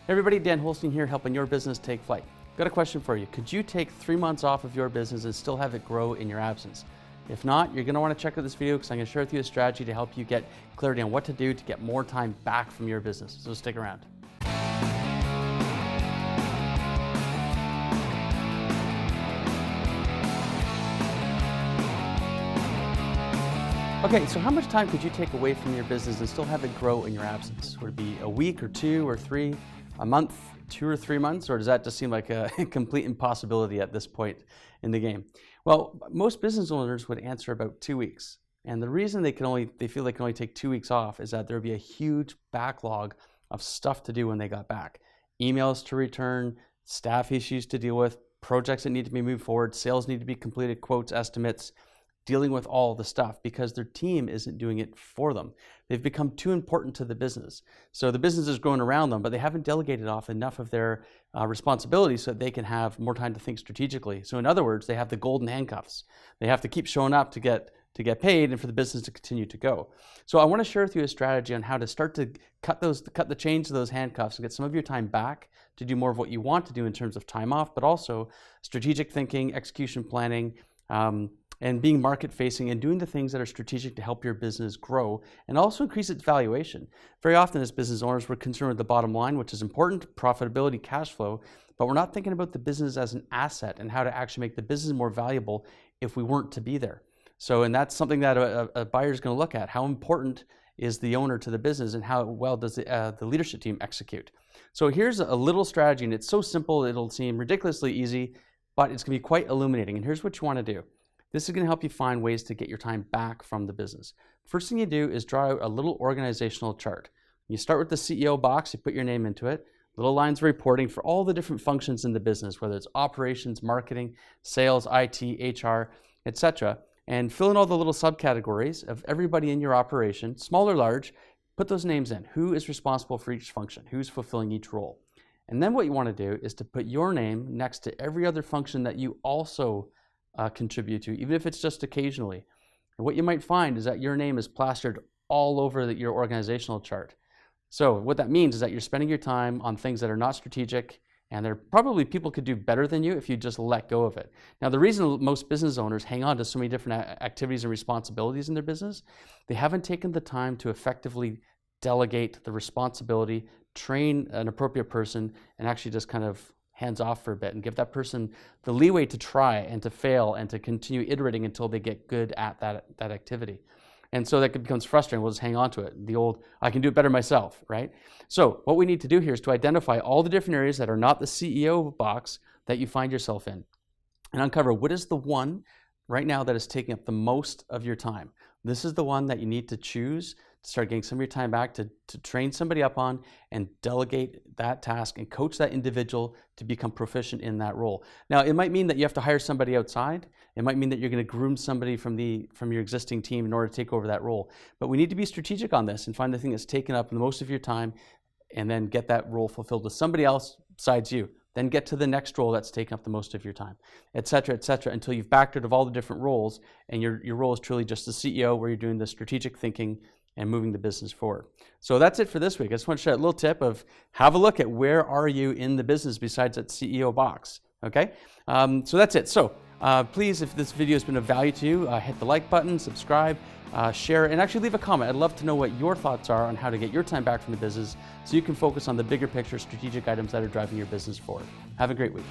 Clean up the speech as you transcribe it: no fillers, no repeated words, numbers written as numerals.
Hey everybody, Dan Holstein here, helping your business take flight. Got a question for you. Could you take 3 months off of your business and still have it grow in your absence? If not, you're going to want to check out this video because I'm going to share with you a strategy to help you get clarity on what to do to get more time back from your business. So stick around. Okay, so how much time could you take away from your business and still have it grow in your absence? Would it be a week or 2 or 3, a month, 2 or 3 months, or does that just seem like a complete impossibility at this point in the game? Well, most business owners would answer about 2 weeks. And the reason they feel they can only take 2 weeks off is that there would be a huge backlog of stuff to do when they got back. Emails to return, staff issues to deal with, projects that need to be moved forward, sales need to be completed, quotes, estimates, dealing with all the stuff because their team isn't doing it for them. They've become too important to the business. So the business is growing around them, but they haven't delegated off enough of their responsibilities so that they can have more time to think strategically. So in other words, they have the golden handcuffs. They have to keep showing up to get paid and for the business to continue to go. So I want to share with you a strategy on how to start to cut the chains of those handcuffs and get some of your time back to do more of what you want to do in terms of time off, but also strategic thinking, execution planning, and being market facing and doing the things that are strategic to help your business grow and also increase its valuation. Very often as business owners, we're concerned with the bottom line, which is important, profitability, cash flow, but we're not thinking about the business as an asset and how to actually make the business more valuable if we weren't to be there. So, and that's something that a buyer is going to look at. How important is the owner to the business and how well does the leadership team execute? So here's a little strategy, and it's so simple, it'll seem ridiculously easy, but it's going to be quite illuminating. And here's what you want to do. This is going to help you find ways to get your time back from the business. First thing you do is draw out a little organizational chart. You start with the CEO box, you put your name into it, little lines of reporting for all the different functions in the business, whether it's operations, marketing, sales, IT, HR, etc. And fill in all the little subcategories of everybody in your operation, small or large, put those names in. Who is responsible for each function? Who's fulfilling each role? And then what you want to do is to put your name next to every other function that you also contribute to, even if it's just occasionally. And what you might find is that your name is plastered all over your organizational chart. So what that means is that you're spending your time on things that are not strategic, and there probably people could do better than you if you just let go of it. Now, the reason most business owners hang on to so many different activities and responsibilities in their business, they haven't taken the time to effectively delegate the responsibility, train an appropriate person, and actually just kind of hands off for a bit and give that person the leeway to try and to fail and to continue iterating until they get good at that activity. And so that becomes frustrating. We'll just hang on to it. The old, I can do it better myself, right? So what we need to do here is to identify all the different areas that are not the CEO box that you find yourself in and uncover what is the one right now that is taking up the most of your time. This is the one that you need to choose to start getting some of your time back to train somebody up on and delegate that task and coach that individual to become proficient in that role. Now, it might mean that you have to hire somebody outside. It might mean that you're going to groom somebody from your existing team in order to take over that role. But we need to be strategic on this and find the thing that's taken up the most of your time and then get that role fulfilled with somebody else besides you. Then get to the next role that's taken up the most of your time, et cetera, until you've backed out of all the different roles and your role is truly just the CEO where you're doing the strategic thinking and moving the business forward. So that's it for this week. I just want to share a little tip of have a look at where are you in the business besides that CEO box, okay? So that's it. So please, if this video has been of value to you, hit the like button, subscribe, share, and actually leave a comment. I'd love to know what your thoughts are on how to get your time back from the business so you can focus on the bigger picture strategic items that are driving your business forward. Have a great week.